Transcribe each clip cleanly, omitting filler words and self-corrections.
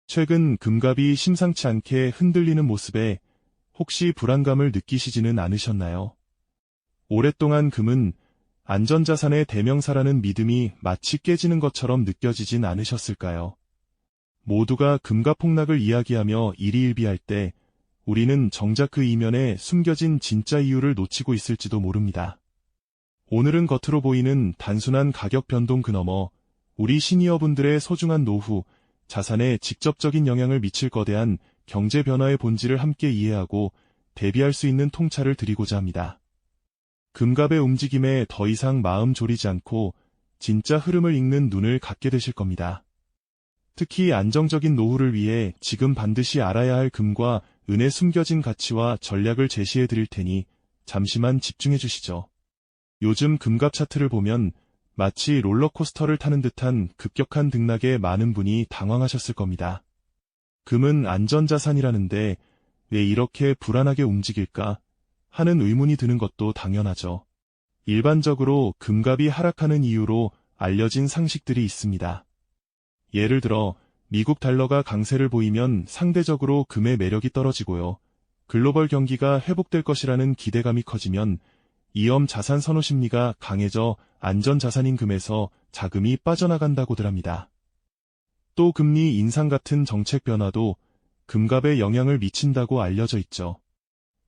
최근 금값이 심상치 않게 흔들리는 모습에 혹시 불안감을 느끼시지는 않으셨나요? 오랫동안 금은 안전자산의 대명사라는 믿음이 마치 깨지는 것처럼 느껴지진 않으셨을까요? 모두가 금값 폭락을 이야기하며 일희일비할 때 우리는 정작 그 이면에 숨겨진 진짜 이유를 놓치고 있을지도 모릅니다. 오늘은 겉으로 보이는 단순한 가격 변동 그 너머 우리 시니어분들의 소중한 노후, 자산에 직접적인 영향을 미칠 거대한 경제 변화의 본질을 함께 이해하고 대비할 수 있는 통찰을 드리고자 합니다. 금값의 움직임에 더 이상 마음 졸이지 않고 진짜 흐름을 읽는 눈을 갖게 되실 겁니다. 특히 안정적인 노후를 위해 지금 반드시 알아야 할 금과 은의 숨겨진 가치와 전략을 제시해 드릴 테니 잠시만 집중해 주시죠. 요즘 금값 차트를 보면 마치 롤러코스터를 타는 듯한 급격한 등락에 많은 분이 당황하셨을 겁니다. 금은 안전자산이라는데 왜 이렇게 불안하게 움직일까 하는 의문이 드는 것도 당연하죠. 일반적으로 금값이 하락하는 이유로 알려진 상식들이 있습니다. 예를 들어 미국 달러가 강세를 보이면 상대적으로 금의 매력이 떨어지고요. 글로벌 경기가 회복될 것이라는 기대감이 커지면 이엄 자산 선호 심리가 강해져 안전자산인 금에서 자금이 빠져나간다고들 합니다. 또 금리 인상 같은 정책 변화도 금값에 영향을 미친다고 알려져 있죠.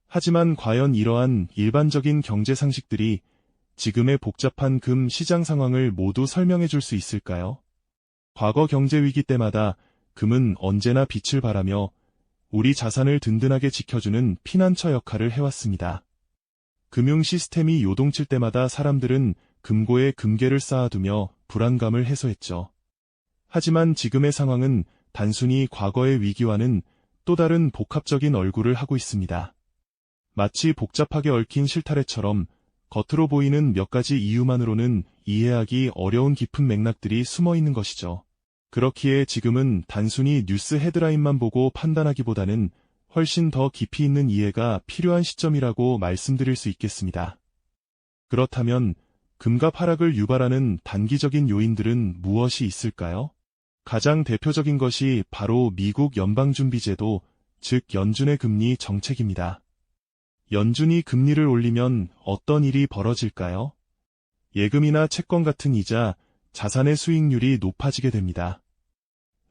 하지만 과연 이러한 일반적인 경제 상식들이 지금의 복잡한 금 시장 상황을 모두 설명해 줄 수 있을까요? 과거 경제 위기 때마다 금은 언제나 빛을 발하며 우리 자산을 든든하게 지켜주는 피난처 역할을 해왔습니다. 금융 시스템이 요동칠 때마다 사람들은 금고에 금괴를 쌓아두며 불안감을 해소했죠. 하지만 지금의 상황은 단순히 과거의 위기와는 또 다른 복합적인 얼굴을 하고 있습니다. 마치 복잡하게 얽힌 실타래처럼 겉으로 보이는 몇 가지 이유만으로는 이해하기 어려운 깊은 맥락들이 숨어 있는 것이죠. 그렇기에 지금은 단순히 뉴스 헤드라인만 보고 판단하기보다는 훨씬 더 깊이 있는 이해가 필요한 시점이라고 말씀드릴 수 있겠습니다. 그렇다면 금값 하락을 유발하는 단기적인 요인들은 무엇이 있을까요? 가장 대표적인 것이 바로 미국 연방준비제도, 즉 연준의 금리 정책입니다. 연준이 금리를 올리면 어떤 일이 벌어질까요? 예금이나 채권 같은 이자, 자산의 수익률이 높아지게 됩니다.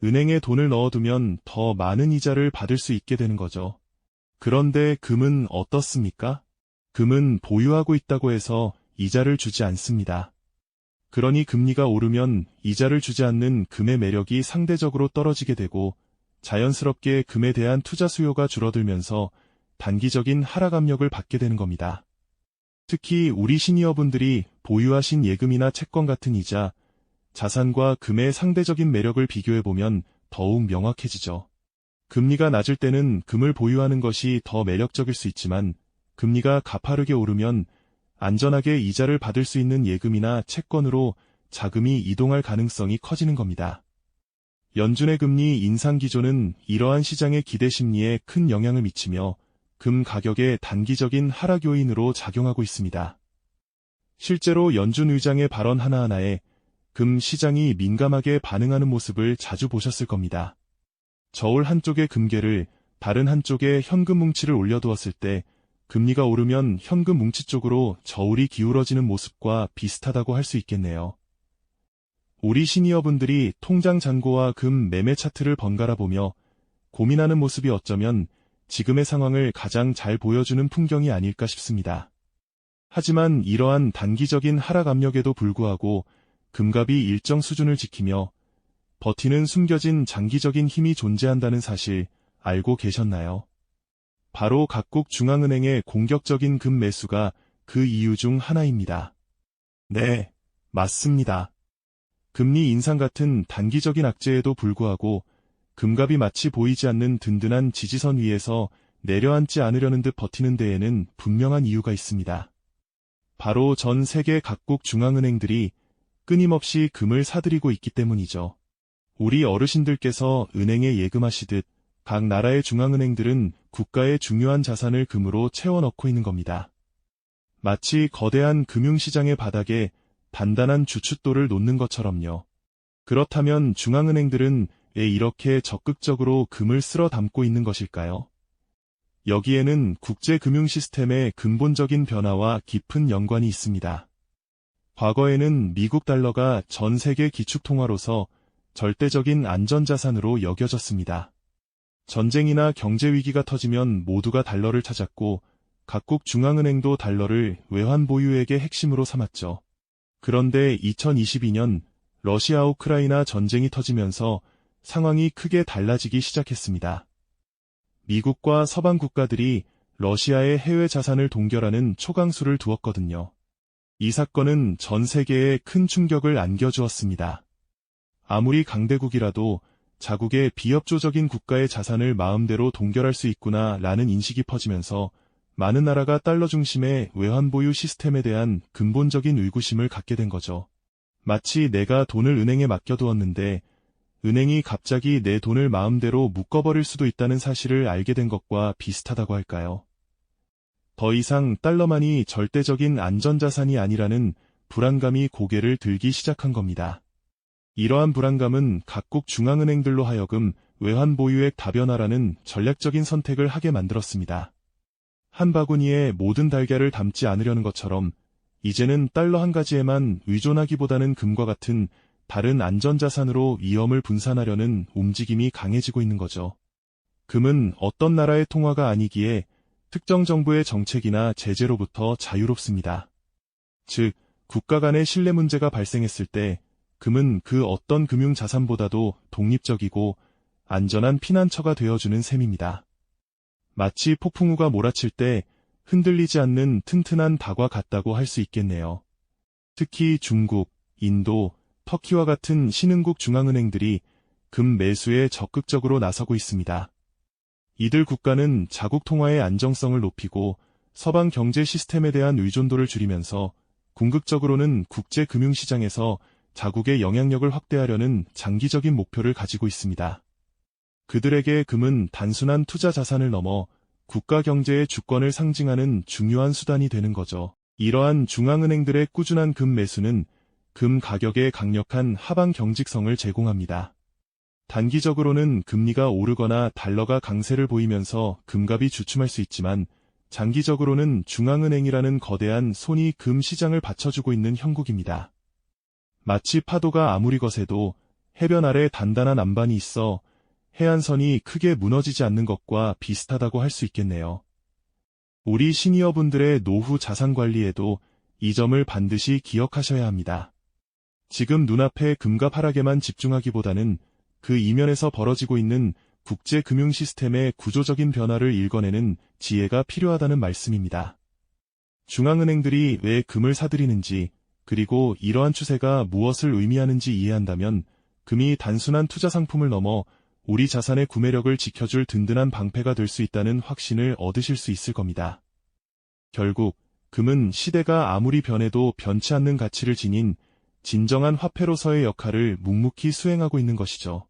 은행에 돈을 넣어두면 더 많은 이자를 받을 수 있게 되는 거죠. 그런데 금은 어떻습니까? 금은 보유하고 있다고 해서 이자를 주지 않습니다. 그러니 금리가 오르면 이자를 주지 않는 금의 매력이 상대적으로 떨어지게 되고 자연스럽게 금에 대한 투자 수요가 줄어들면서 단기적인 하락 압력을 받게 되는 겁니다. 특히 우리 시니어분들이 보유하신 예금이나 채권 같은 이자, 자산과 금의 상대적인 매력을 비교해보면 더욱 명확해지죠. 금리가 낮을 때는 금을 보유하는 것이 더 매력적일 수 있지만 금리가 가파르게 오르면 안전하게 이자를 받을 수 있는 예금이나 채권으로 자금이 이동할 가능성이 커지는 겁니다. 연준의 금리 인상 기조는 이러한 시장의 기대 심리에 큰 영향을 미치며 금 가격의 단기적인 하락 요인으로 작용하고 있습니다. 실제로 연준 의장의 발언 하나하나에 금 시장이 민감하게 반응하는 모습을 자주 보셨을 겁니다. 저울 한쪽에 금괴를 다른 한쪽에 현금 뭉치를 올려두었을 때 금리가 오르면 현금 뭉치 쪽으로 저울이 기울어지는 모습과 비슷하다고 할 수 있겠네요. 우리 시니어분들이 통장 잔고와 금 매매 차트를 번갈아 보며 고민하는 모습이 어쩌면 지금의 상황을 가장 잘 보여주는 풍경이 아닐까 싶습니다. 하지만 이러한 단기적인 하락 압력에도 불구하고 금값이 일정 수준을 지키며 버티는 숨겨진 장기적인 힘이 존재한다는 사실 알고 계셨나요? 바로 각국 중앙은행의 공격적인 금 매수가 그 이유 중 하나입니다. 네, 맞습니다. 금리 인상 같은 단기적인 악재에도 불구하고 금값이 마치 보이지 않는 든든한 지지선 위에서 내려앉지 않으려는 듯 버티는 데에는 분명한 이유가 있습니다. 바로 전 세계 각국 중앙은행들이 끊임없이 금을 사들이고 있기 때문이죠. 우리 어르신들께서 은행에 예금하시듯 각 나라의 중앙은행들은 국가의 중요한 자산을 금으로 채워넣고 있는 겁니다. 마치 거대한 금융시장의 바닥에 단단한 주춧돌을 놓는 것처럼요. 그렇다면 중앙은행들은 이렇게 적극적으로 금을 쓸어 담고 있는 것일까요? 여기에는 국제 금융 시스템의 근본적인 변화와 깊은 연관이 있습니다. 과거에는 미국 달러가 전 세계 기축통화로서 절대적인 안전자산으로 여겨졌습니다. 전쟁이나 경제 위기가 터지면 모두가 달러를 찾았고 각국 중앙은행도 달러를 외환 보유액의 핵심으로 삼았죠. 그런데 2022년 러시아 우크라이나 전쟁이 터지면서 상황이 크게 달라지기 시작했습니다. 미국과 서방 국가들이 러시아의 해외 자산을 동결하는 초강수를 두었거든요. 이 사건은 전 세계에 큰 충격을 안겨주었습니다. 아무리 강대국이라도 자국의 비협조적인 국가의 자산을 마음대로 동결할 수 있구나라는 인식이 퍼지면서 많은 나라가 달러 중심의 외환 보유 시스템에 대한 근본적인 의구심을 갖게 된 거죠. 마치 내가 돈을 은행에 맡겨두었는데 은행이 갑자기 내 돈을 마음대로 묶어버릴 수도 있다는 사실을 알게 된 것과 비슷하다고 할까요? 더 이상 달러만이 절대적인 안전자산이 아니라는 불안감이 고개를 들기 시작한 겁니다. 이러한 불안감은 각국 중앙은행들로 하여금 외환 보유액 다변화라는 전략적인 선택을 하게 만들었습니다. 한 바구니에 모든 달걀을 담지 않으려는 것처럼 이제는 달러 한 가지에만 의존하기보다는 금과 같은 다른 안전자산으로 위험을 분산하려는 움직임이 강해지고 있는 거죠. 금은 어떤 나라의 통화가 아니기에 특정 정부의 정책이나 제재로부터 자유롭습니다. 즉, 국가 간의 신뢰 문제가 발생했을 때 금은 그 어떤 금융자산보다도 독립적이고 안전한 피난처가 되어주는 셈입니다. 마치 폭풍우가 몰아칠 때 흔들리지 않는 튼튼한 닭과 같다고 할 수 있겠네요. 특히 중국, 인도, 터키와 같은 신흥국 중앙은행들이 금 매수에 적극적으로 나서고 있습니다. 이들 국가는 자국 통화의 안정성을 높이고 서방 경제 시스템에 대한 의존도를 줄이면서 궁극적으로는 국제 금융시장에서 자국의 영향력을 확대하려는 장기적인 목표를 가지고 있습니다. 그들에게 금은 단순한 투자 자산을 넘어 국가 경제의 주권을 상징하는 중요한 수단이 되는 거죠. 이러한 중앙은행들의 꾸준한 금 매수는 금 가격에 강력한 하방 경직성을 제공합니다. 단기적으로는 금리가 오르거나 달러가 강세를 보이면서 금값이 주춤할 수 있지만 장기적으로는 중앙은행이라는 거대한 손이 금 시장을 받쳐주고 있는 형국입니다. 마치 파도가 아무리 거세도 해변 아래 단단한 안반이 있어 해안선이 크게 무너지지 않는 것과 비슷하다고 할 수 있겠네요. 우리 시니어분들의 노후 자산 관리에도 이 점을 반드시 기억하셔야 합니다. 지금 눈앞의 금값 하락에만 집중하기보다는 그 이면에서 벌어지고 있는 국제 금융 시스템의 구조적인 변화를 읽어내는 지혜가 필요하다는 말씀입니다. 중앙은행들이 왜 금을 사들이는지, 그리고 이러한 추세가 무엇을 의미하는지 이해한다면 금이 단순한 투자 상품을 넘어 우리 자산의 구매력을 지켜줄 든든한 방패가 될 수 있다는 확신을 얻으실 수 있을 겁니다. 결국 금은 시대가 아무리 변해도 변치 않는 가치를 지닌 진정한 화폐로서의 역할을 묵묵히 수행하고 있는 것이죠.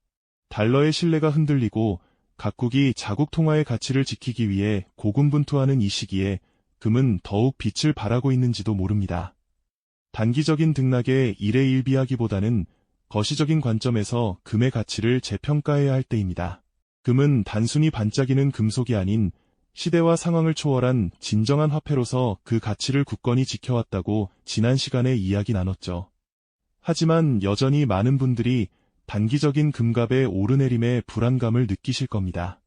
달러의 신뢰가 흔들리고 각국이 자국 통화의 가치를 지키기 위해 고군분투하는 이 시기에 금은 더욱 빛을 발하고 있는지도 모릅니다. 단기적인 등락에 일희일비하기보다는 거시적인 관점에서 금의 가치를 재평가해야 할 때입니다. 금은 단순히 반짝이는 금속이 아닌 시대와 상황을 초월한 진정한 화폐로서 그 가치를 굳건히 지켜왔다고 지난 시간에 이야기 나눴죠. 하지만 여전히 많은 분들이 단기적인 금값의 오르내림에 불안감을 느끼실 겁니다.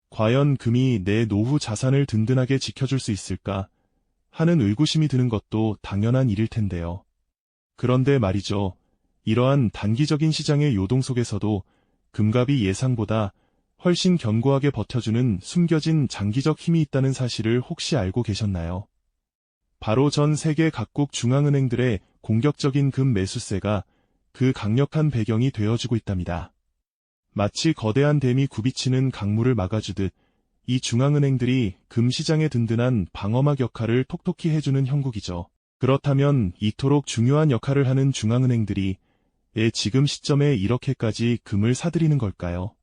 과연 금이 내 노후 자산을 든든하게 지켜줄 수 있을까 하는 의구심이 드는 것도 당연한 일일 텐데요. 그런데 말이죠. 이러한 단기적인 시장의 요동 속에서도 금값이 예상보다 훨씬 견고하게 버텨주는 숨겨진 장기적 힘이 있다는 사실을 혹시 알고 계셨나요? 바로 전 세계 각국 중앙은행들의 공격적인 금 매수세가 그 강력한 배경이 되어주고 있답니다. 마치 거대한 댐이 굽이치는 강물을 막아주듯 이 중앙은행들이 금 시장의 든든한 방어막 역할을 톡톡히 해주는 형국이죠. 그렇다면 이토록 중요한 역할을 하는 중앙은행들이 왜 지금 시점에 이렇게까지 금을 사들이는 걸까요?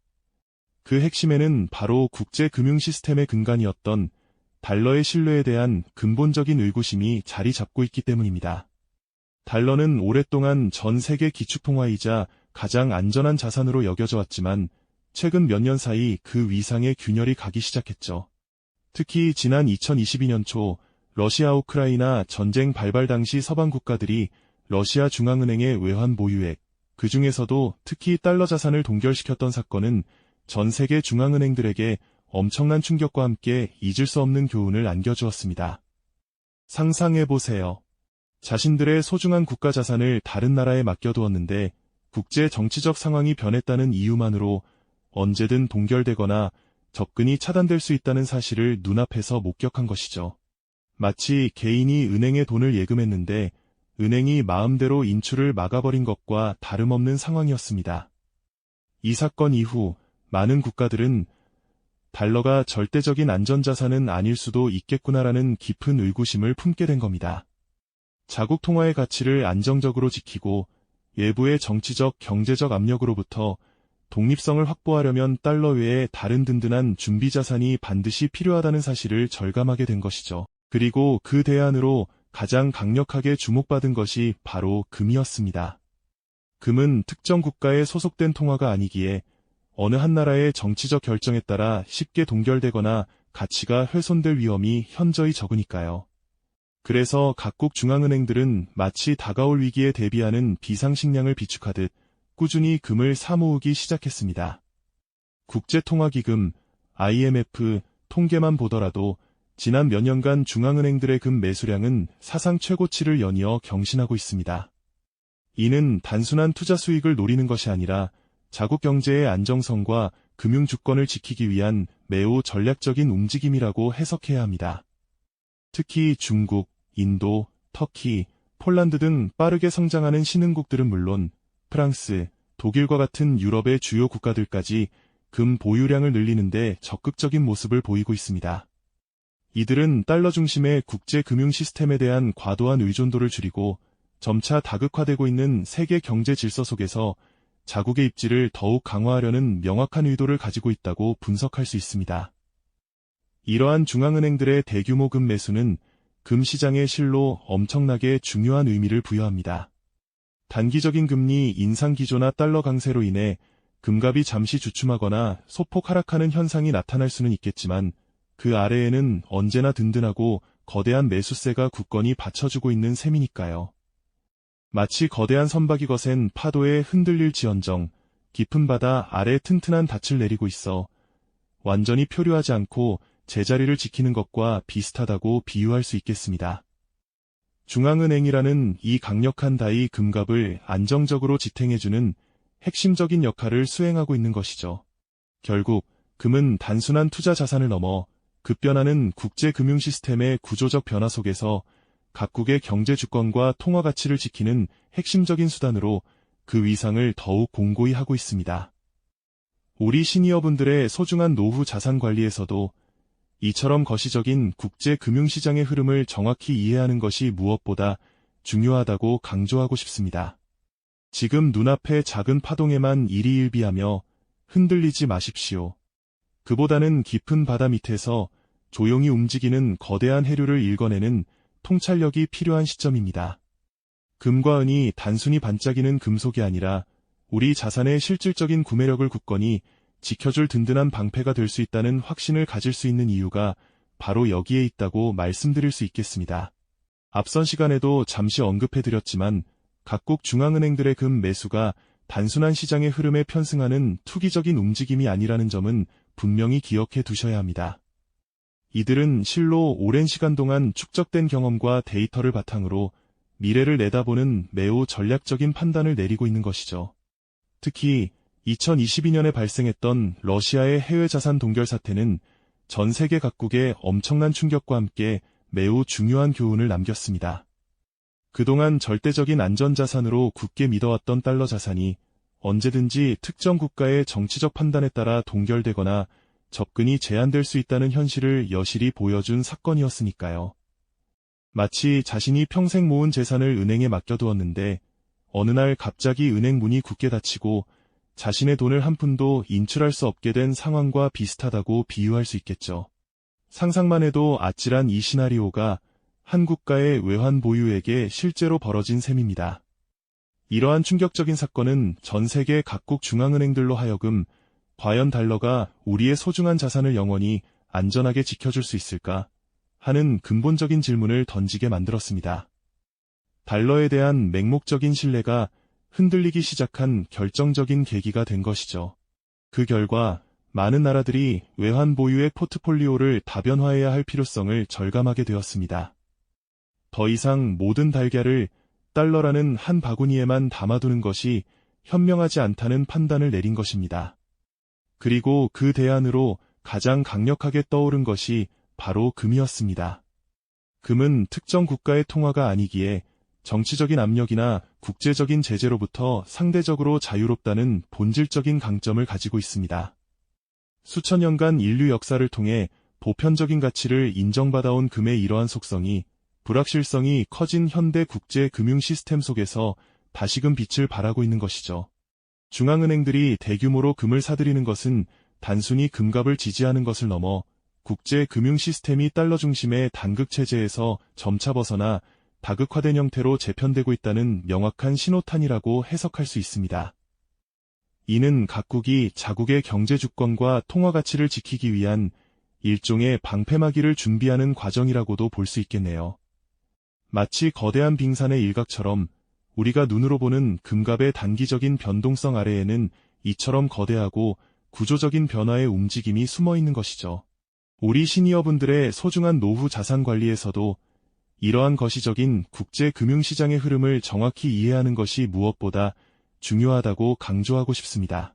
그 핵심에는 바로 국제 금융 시스템의 근간이었던 달러의 신뢰에 대한 근본적인 의구심이 자리 잡고 있기 때문입니다. 달러는 오랫동안 전 세계 기축통화이자 가장 안전한 자산으로 여겨져 왔지만 최근 몇 년 사이 그 위상에 균열이 가기 시작했죠. 특히 지난 2022년 초 러시아 우크라이나 전쟁 발발 당시 서방 국가들이 러시아 중앙은행의 외환 보유액, 그 중에서도 특히 달러 자산을 동결시켰던 사건은 전 세계 중앙은행들에게 엄청난 충격과 함께 잊을 수 없는 교훈을 안겨주었습니다. 상상해보세요. 자신들의 소중한 국가 자산을 다른 나라에 맡겨두었는데 국제 정치적 상황이 변했다는 이유만으로 언제든 동결되거나 접근이 차단될 수 있다는 사실을 눈앞에서 목격한 것이죠. 마치 개인이 은행에 돈을 예금했는데 은행이 마음대로 인출을 막아버린 것과 다름없는 상황이었습니다. 이 사건 이후 많은 국가들은 달러가 절대적인 안전자산은 아닐 수도 있겠구나라는 깊은 의구심을 품게 된 겁니다. 자국 통화의 가치를 안정적으로 지키고 외부의 정치적, 경제적 압력으로부터 독립성을 확보하려면 달러 외에 다른 든든한 준비자산이 반드시 필요하다는 사실을 절감하게 된 것이죠. 그리고 그 대안으로 가장 강력하게 주목받은 것이 바로 금이었습니다. 금은 특정 국가에 소속된 통화가 아니기에 어느 한 나라의 정치적 결정에 따라 쉽게 동결되거나 가치가 훼손될 위험이 현저히 적으니까요. 그래서 각국 중앙은행들은 마치 다가올 위기에 대비하는 비상식량을 비축하듯 꾸준히 금을 사모으기 시작했습니다. 국제통화기금, IMF 통계만 보더라도 지난 몇 년간 중앙은행들의 금 매수량은 사상 최고치를 연이어 경신하고 있습니다. 이는 단순한 투자 수익을 노리는 것이 아니라 자국 경제의 안정성과 금융 주권을 지키기 위한 매우 전략적인 움직임이라고 해석해야 합니다. 특히 중국, 인도, 터키, 폴란드 등 빠르게 성장하는 신흥국들은 물론 프랑스, 독일과 같은 유럽의 주요 국가들까지 금 보유량을 늘리는데 적극적인 모습을 보이고 있습니다. 이들은 달러 중심의 국제 금융 시스템에 대한 과도한 의존도를 줄이고 점차 다극화되고 있는 세계 경제 질서 속에서 자국의 입지를 더욱 강화하려는 명확한 의도를 가지고 있다고 분석할 수 있습니다. 이러한 중앙은행들의 대규모 금 매수는 금 시장의 실로 엄청나게 중요한 의미를 부여합니다. 단기적인 금리 인상 기조나 달러 강세로 인해 금값이 잠시 주춤하거나 소폭 하락하는 현상이 나타날 수는 있겠지만 그 아래에는 언제나 든든하고 거대한 매수세가 굳건히 받쳐주고 있는 셈이니까요. 마치 거대한 선박이 거센 파도에 흔들릴지언정 깊은 바다 아래 튼튼한 닻을 내리고 있어 완전히 표류하지 않고 제자리를 지키는 것과 비슷하다고 비유할 수 있겠습니다. 중앙은행이라는 이 강력한 다이 금값을 안정적으로 지탱해주는 핵심적인 역할을 수행하고 있는 것이죠. 결국 금은 단순한 투자 자산을 넘어 급변하는 국제 금융 시스템의 구조적 변화 속에서 각국의 경제 주권과 통화 가치를 지키는 핵심적인 수단으로 그 위상을 더욱 공고히 하고 있습니다. 우리 시니어분들의 소중한 노후 자산 관리에서도 이처럼 거시적인 국제 금융시장의 흐름을 정확히 이해하는 것이 무엇보다 중요하다고 강조하고 싶습니다. 지금 눈앞의 작은 파동에만 일희일비하며 흔들리지 마십시오. 그보다는 깊은 바다 밑에서 조용히 움직이는 거대한 해류를 읽어내는 통찰력이 필요한 시점입니다. 금과 은이 단순히 반짝이는 금속이 아니라 우리 자산의 실질적인 구매력을 굳건히 지켜줄 든든한 방패가 될 수 있다는 확신을 가질 수 있는 이유가 바로 여기에 있다고 말씀드릴 수 있겠습니다. 앞선 시간에도 잠시 언급해드렸지만 각국 중앙은행들의 금 매수가 단순한 시장의 흐름에 편승하는 투기적인 움직임이 아니라는 점은 분명히 기억해 두셔야 합니다. 이들은 실로 오랜 시간 동안 축적된 경험과 데이터를 바탕으로 미래를 내다보는 매우 전략적인 판단을 내리고 있는 것이죠. 특히 2022년에 발생했던 러시아의 해외 자산 동결 사태는 전 세계 각국에 엄청난 충격과 함께 매우 중요한 교훈을 남겼습니다. 그동안 절대적인 안전자산으로 굳게 믿어왔던 달러 자산이 언제든지 특정 국가의 정치적 판단에 따라 동결되거나 접근이 제한될 수 있다는 현실을 여실히 보여준 사건이었으니까요. 마치 자신이 평생 모은 재산을 은행에 맡겨두었는데 어느 날 갑자기 은행 문이 굳게 닫히고 자신의 돈을 한 푼도 인출할 수 없게 된 상황과 비슷하다고 비유할 수 있겠죠. 상상만 해도 아찔한 이 시나리오가 한 국가의 외환 보유액에 실제로 벌어진 셈입니다. 이러한 충격적인 사건은 전 세계 각국 중앙은행들로 하여금 과연 달러가 우리의 소중한 자산을 영원히 안전하게 지켜줄 수 있을까 하는 근본적인 질문을 던지게 만들었습니다. 달러에 대한 맹목적인 신뢰가 흔들리기 시작한 결정적인 계기가 된 것이죠. 그 결과 많은 나라들이 외환 보유의 포트폴리오를 다변화해야 할 필요성을 절감하게 되었습니다. 더 이상 모든 달걀을 달러라는 한 바구니에만 담아두는 것이 현명하지 않다는 판단을 내린 것입니다. 그리고 그 대안으로 가장 강력하게 떠오른 것이 바로 금이었습니다. 금은 특정 국가의 통화가 아니기에 정치적인 압력이나 국제적인 제재로부터 상대적으로 자유롭다는 본질적인 강점을 가지고 있습니다. 수천 년간 인류 역사를 통해 보편적인 가치를 인정받아온 금의 이러한 속성이 불확실성이 커진 현대 국제 금융 시스템 속에서 다시금 빛을 발하고 있는 것이죠. 중앙은행들이 대규모로 금을 사들이는 것은 단순히 금값을 지지하는 것을 넘어 국제 금융 시스템이 달러 중심의 단극 체제에서 점차 벗어나 다극화된 형태로 재편되고 있다는 명확한 신호탄이라고 해석할 수 있습니다. 이는 각국이 자국의 경제 주권과 통화 가치를 지키기 위한 일종의 방패막이를 준비하는 과정이라고도 볼 수 있겠네요. 마치 거대한 빙산의 일각처럼 우리가 눈으로 보는 금값의 단기적인 변동성 아래에는 이처럼 거대하고 구조적인 변화의 움직임이 숨어 있는 것이죠. 우리 시니어분들의 소중한 노후 자산 관리에서도 이러한 거시적인 국제 금융시장의 흐름을 정확히 이해하는 것이 무엇보다 중요하다고 강조하고 싶습니다.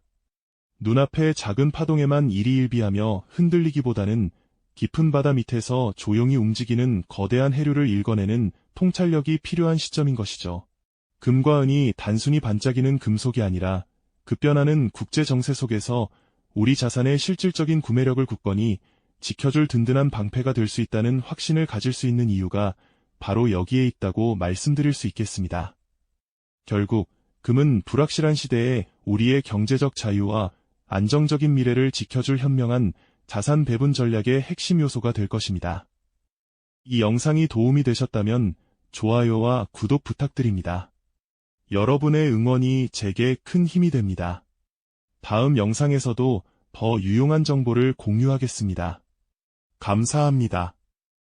눈앞의 작은 파동에만 일희일비하며 흔들리기보다는 깊은 바다 밑에서 조용히 움직이는 거대한 해류를 읽어내는 통찰력이 필요한 시점인 것이죠. 금과 은이 단순히 반짝이는 금속이 아니라 급변하는 국제 정세 속에서 우리 자산의 실질적인 구매력을 굳건히 지켜줄 든든한 방패가 될 수 있다는 확신을 가질 수 있는 이유가 바로 여기에 있다고 말씀드릴 수 있겠습니다. 결국 금은 불확실한 시대에 우리의 경제적 자유와 안정적인 미래를 지켜줄 현명한 자산 배분 전략의 핵심 요소가 될 것입니다. 이 영상이 도움이 되셨다면 좋아요와 구독 부탁드립니다. 여러분의 응원이 제게 큰 힘이 됩니다. 다음 영상에서도 더 유용한 정보를 공유하겠습니다. 감사합니다.